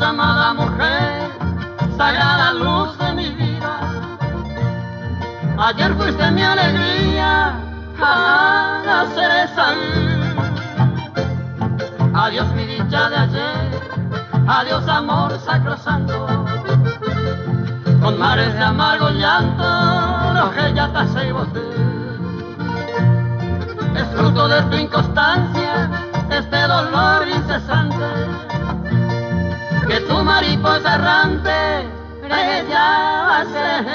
amada mujer, sagrada luz de mi vida. Ayer fuiste mi alegría, a cereza. Adiós mi dicha de ayer, adiós amor sacrosanto. Con mares de amargo llanto, lo que ya te hace boté. Es fruto de tu inconstancia, este dolor incesante, que tu mariposa errante brillaba a ser.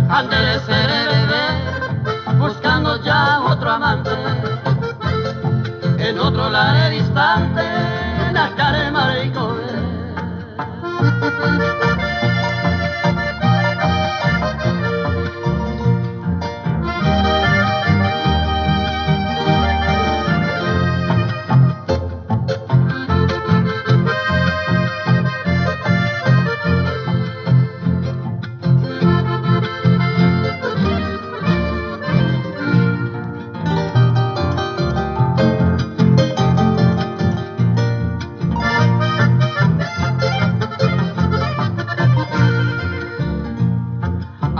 Antes de ser bebé, buscando ya otro amante, en otro lar distante, naceré marico.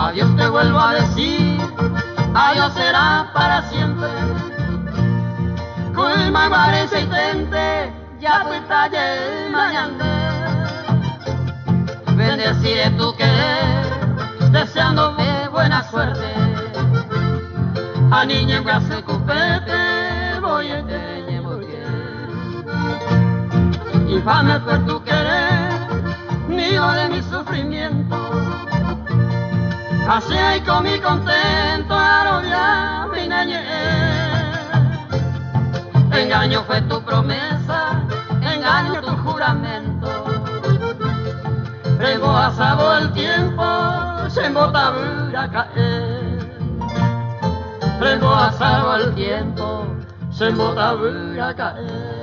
Adiós te vuelvo a decir, adiós será para siempre. Culma guarece y tente, ya fue talle mañana. Bendeciré tu querer, deseándome buena suerte. A niña en clase cupete, voy a tener porque infame fue tu querer, nido de mi sufrimiento. Así hay con mi contento arrollar mi niñez. Engaño fue tu promesa, engaño tu juramento. Rego a sabor el tiempo, se embota a caer. Rego a sabor el tiempo, se embota a caer.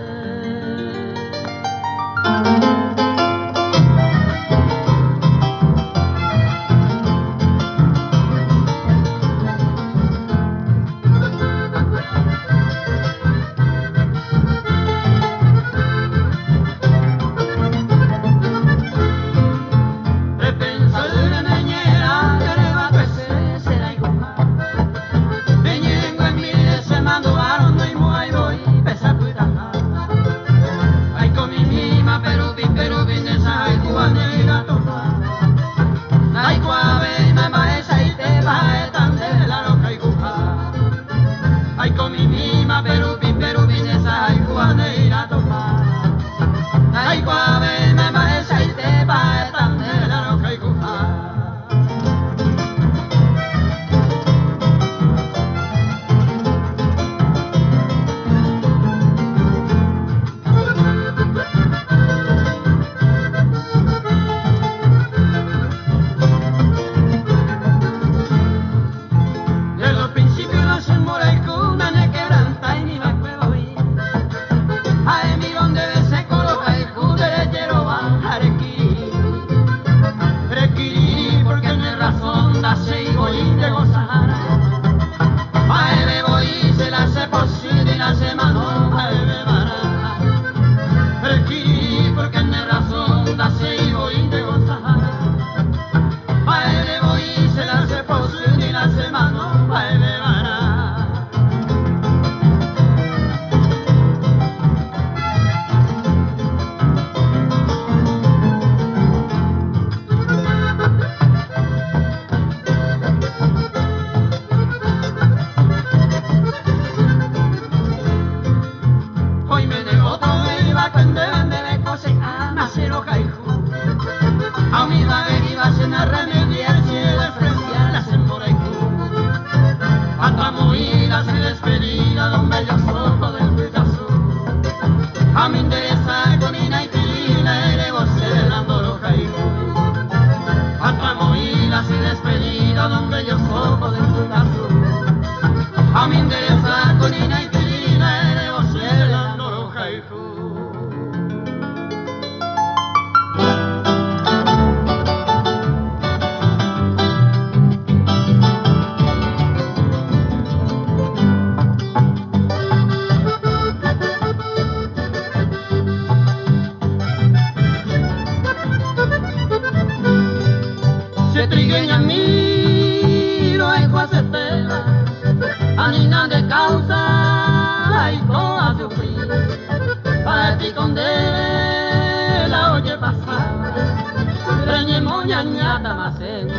ñañata masengo.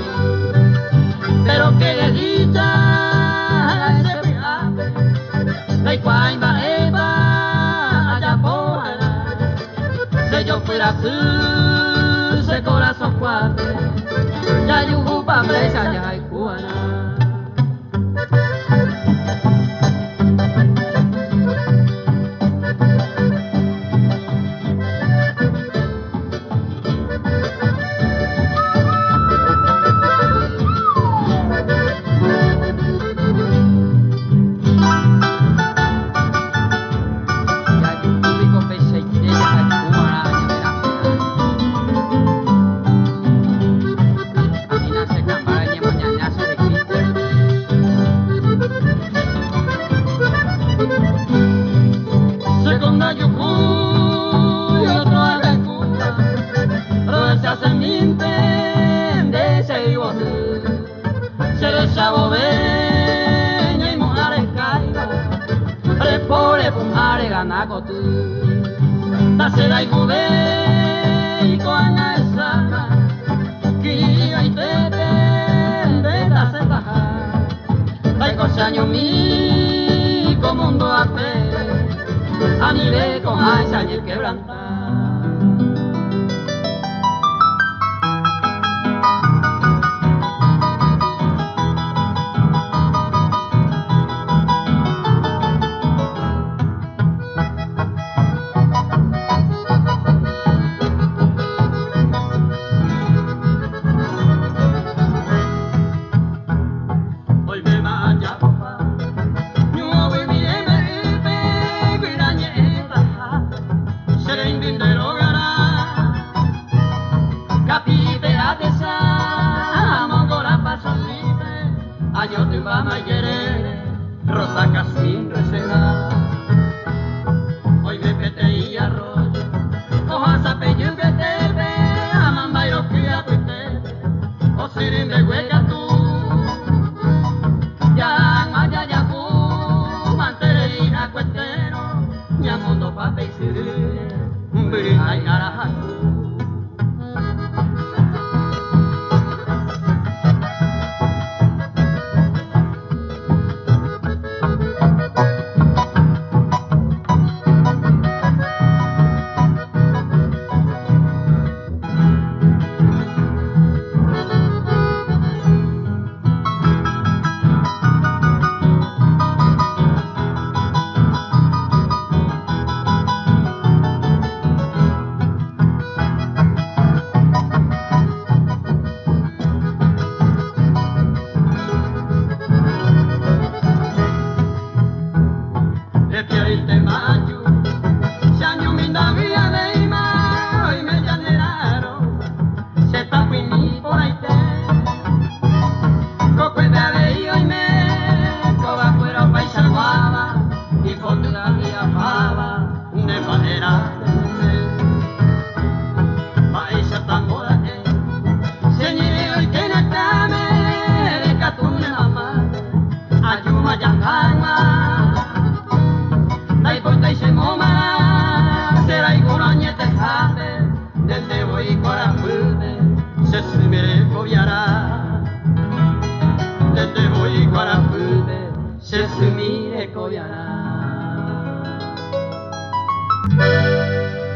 Pero que desdicha ese piape, la iguaimba eva allá pohara. Si yo fuera su, ese corazón fuerte, ya yujupa presa ya hay cubana.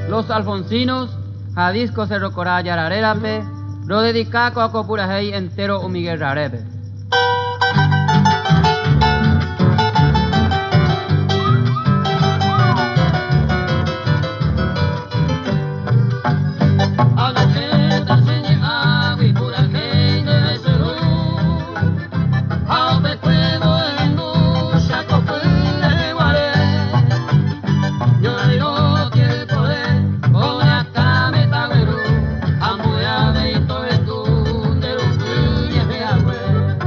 Los alfonsinos, Jadisco Cerro Coraya Rarepe, lo dedicaco a Copurajey entero o Miguel Rarepe. Amor,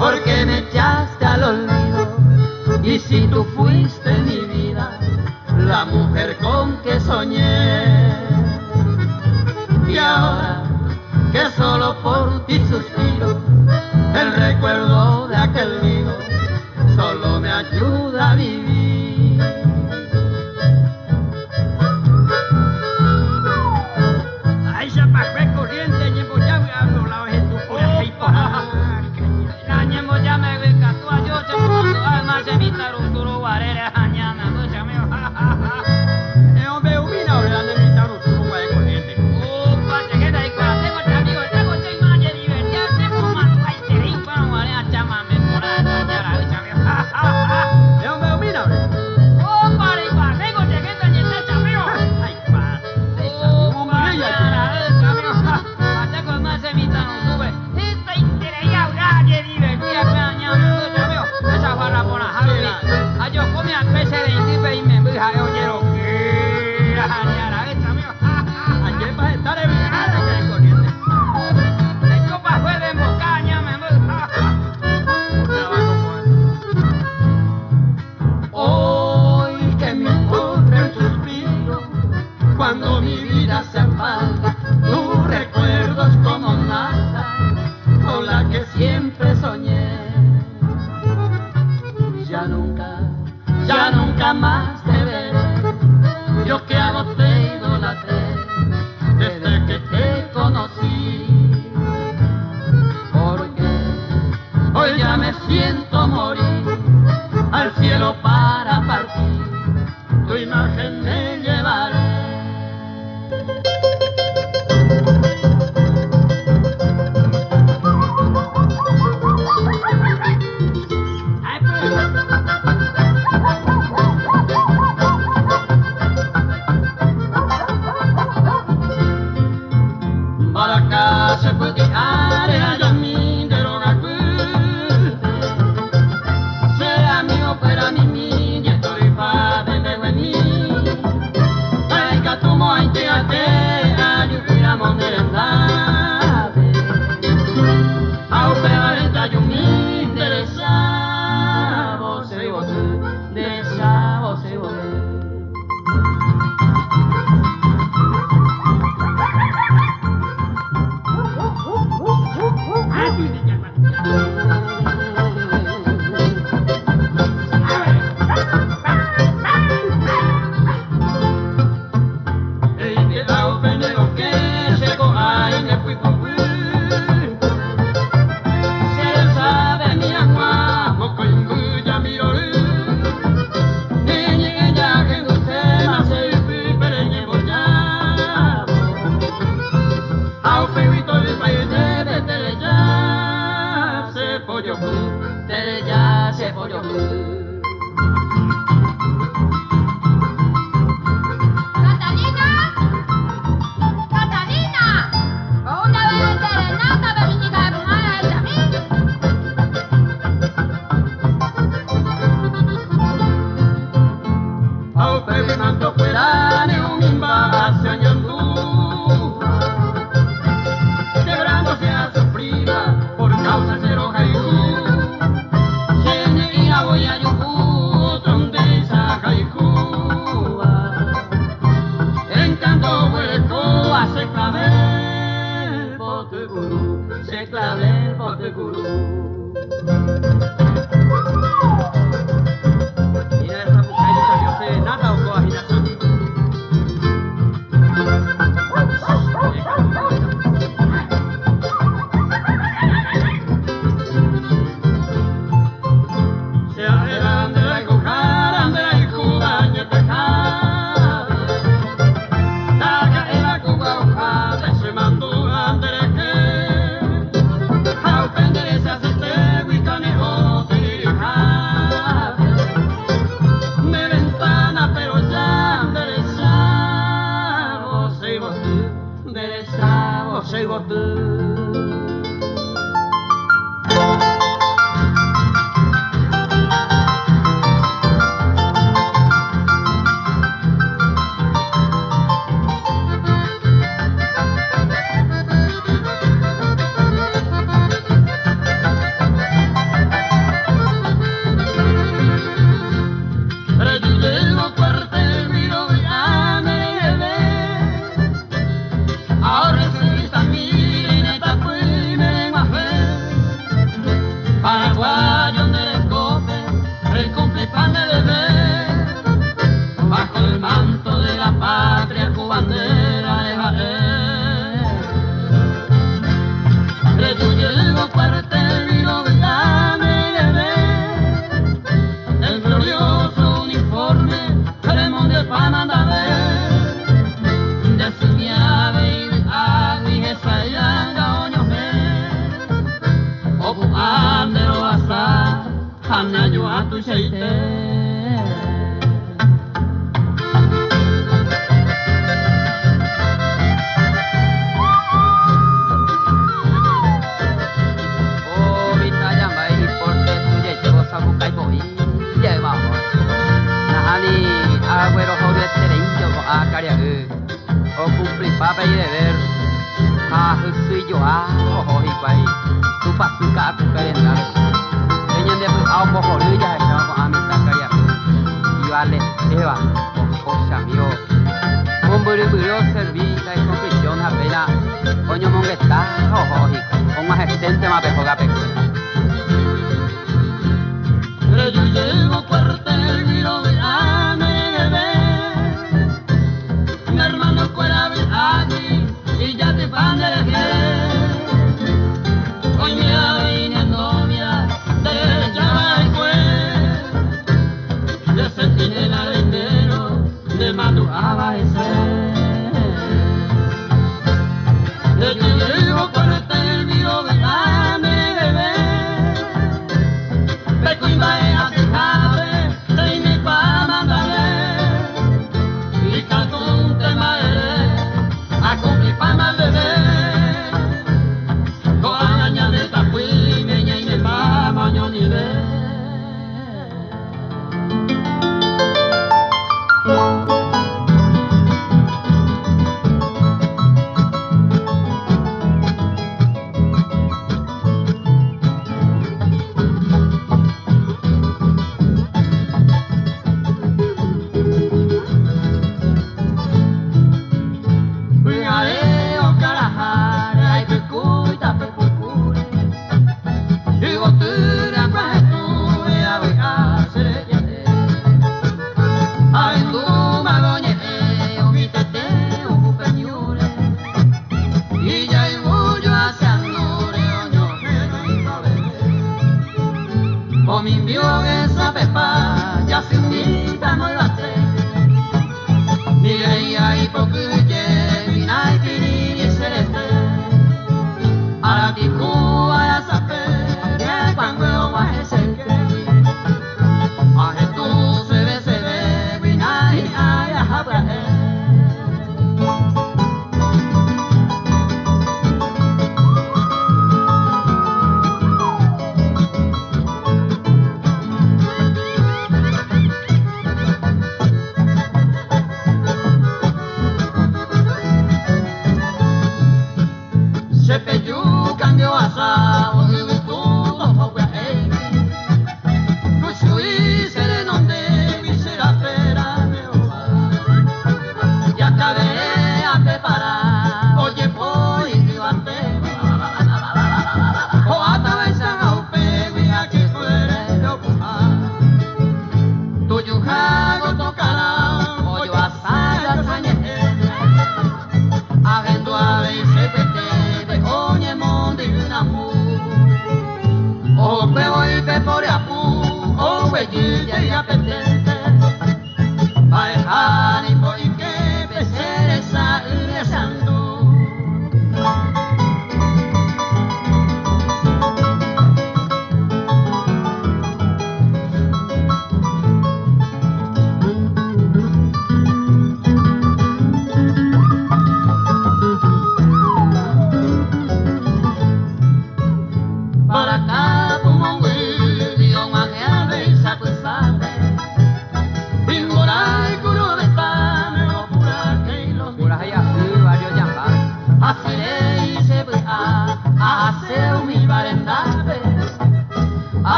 porque me echaste al olvido. Y si tú fuiste mi vida, la mujer con que soñé. Y ahora que solo por ti suspiro, el recuerdo de aquel nido solo me ayuda a vivir. Ay, se pasó corriente, llevo ya a los lados de tu corazón. La ñemo ya me beca, tú a yo, se mundo, además se evita un duro guarere, mañana, mucha mío. Hombre, mira, ahora le invitaron su rumba de corriente. Opa, chequeta y cuando tengo este amigo, tengo seis más de divertir, tengo más, ay, te rin, para no guarera, chama, me pone a dañar a mucha mío. Hombre, mira, ahora. Opa, y cuando tengo chequeta y este chamío. Ay, pa. Opa, ya, chamío, hasta con más se evita no sube. Esta interella, ahora, de divertir, mañana, mucha mío. Esa barra por la Halloween. Ay, yo comí a especie de indipe y me embuja, yo quiero que dañar a esta mío. Ayer vas a estar en cara que hay corriente. El copa fue de embocaña, me embuja. Hoy que me encuentro en suspiro, cuando mi vida se apaga, tu recuerdo es como nada, con la que siempre soñé. Ya nunca más te veré, yo que a vos te idolatré, desde que te conocí. Porque hoy ya me siento morir, al cielo para partir, tu imagen me llevaré. Ay, pues. Para casa puoi tirare agli ammi de roga sea mio per amimi dietro di fa bene mi ai che tu mo in te a te ayudamos merendare au per te yo mi interesa vos de esa vos Ay, tú dices, e che au bene lo che se go ai ne fui con se sabe mi agua mo con ya mi ore ni ya que no se ma se fui per ne vogliamo au perito de paese de teleja se pollo teleja se pollo ¡Catalina! ¡Catalina! Una vez serenata de mi chica de pomada de Chamín. au per manto fuera ne un imbase añandú quebrándose a sufrida por causa de roja y luz. Se me voy a guayón del escope, el cumple pan de bebé, bajo el manto de la patria cu bandera de Jaén. Retuye el cuartel y lo dame de ver, el glorioso uniforme, queremos de pan anda ver, de su llave y de agua y esa llanga oño me, o ande lo asa, anda yo a tu cheite. Agüero joder tereño a cariagu o cumplir papa y deber a soy yo a ojo y pai tu pasuka tu calendar teñen de a mojo ya estaba con amita cariagu y vale eva o chamio un buru servida y conclusión apenas coño mongueta ojo y con más extente más pejoga pejo yo llevo cuartel y lo de mi hermano fuera de allí y ya te van de elegir. Hoy me vine novia de Java y Cue, de sentinela de enero, de madrugada ese. De yo llevo por el viro de la bebé, de cuimba y a tejave, de mi pa mandaré. A cumplir pana bebé, con aña de tapuí, meña y me mama yo ni ve.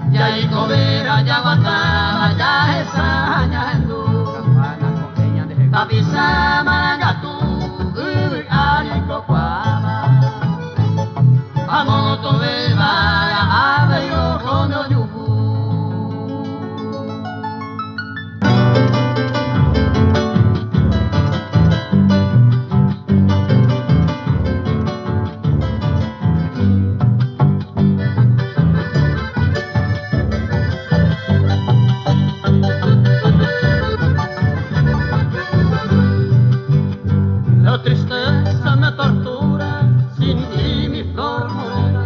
Ya y cobera, ya guantaba, ya esa, ya en tapi sama gatu ani kokwama amoto beba ave yo kono yubu la tristeza me tortura sin ti mi flor morena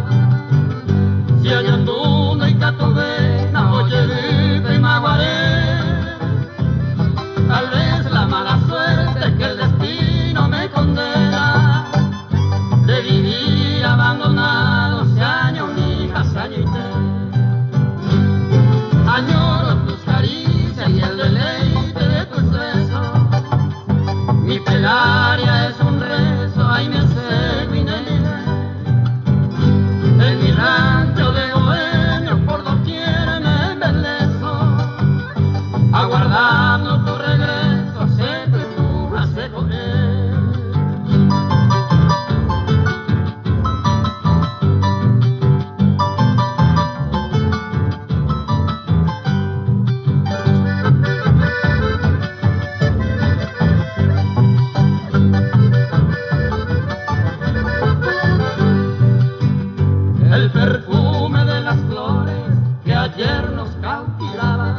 si hallando y catuvena oye vive y maguaré tal vez la mala suerte que el destino me condena de vivir abandonado se año mi casa añoro tus caricias y el deleite de tus besos mi plegaria es un rezo, ay me cego y en mi rancho de bohemio por doquier me embelezo, aguardando tu regreso, sé que tú has de correr. El perfume de las flores que ayer nos cautivaba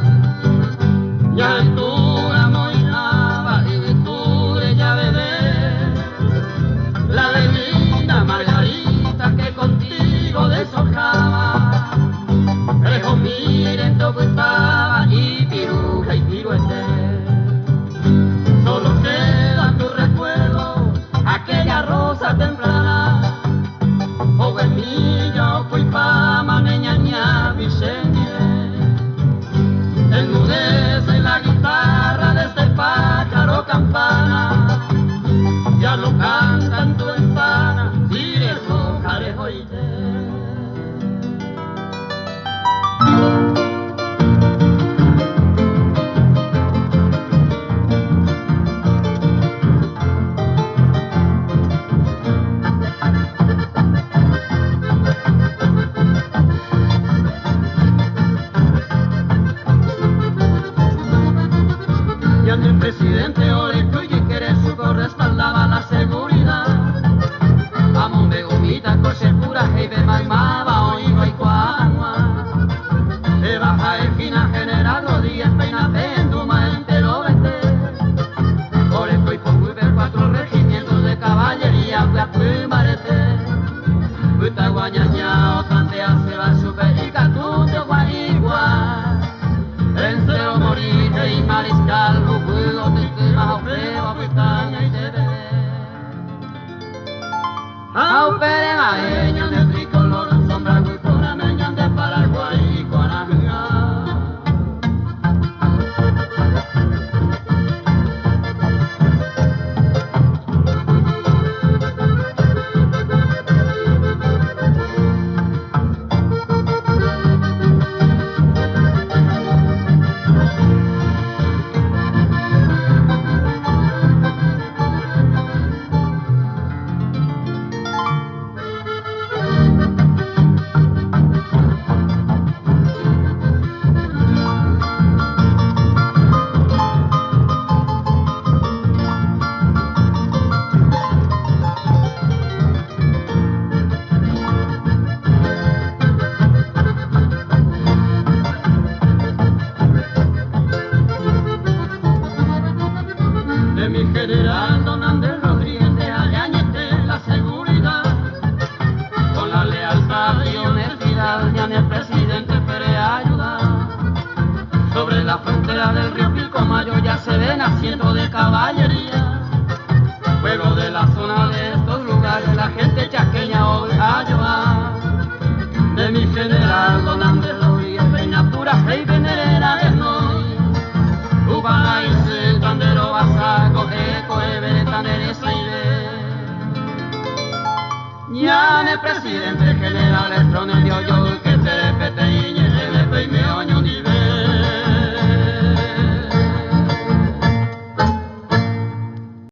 ya en tu amoinaba y de tu ella bebé la bebida margarita que contigo deshojaba rejo miren todo estaba y piruja y piruete solo queda tu recuerdo aquella rosa temprana o en mí yo fui fama neñaña vicenie enmudece la guitarra de este pájaro campana ya no canta en tu ventana direjo jarejo y el presidente Oreco y que quiere su correspaldaba la seguridad Amon de gomita, coche pura, heibe maimaba, oigo y cuanua de baja esquina general Rodríguez Peina Penduma entero vete Oreco y por ver 4 regimientos de caballería fue a Pumarete Puta guañaña o tantea se va a subir y catunte guaigua en cero morir y mariscal no puedo tener más ofreo a pestaña y te veré a opere maeño de tricolor sombra cultura meñan de Paraguay y Guanajá de mi general don Andrés Rodríguez de Ayañete la seguridad con la lealtad y honestidad ya ni el presidente Pérez ayuda sobre la frontera del río Pilcomayo ya se ven asientos de caballería pueblo de la zona de estos lugares la gente chaqueña hoy ayuda de mi general don Andrés Rodríguez Peña pura rey venerera de noy Uba y se tandero basaco eco everetanere ya el presidente general el trono yo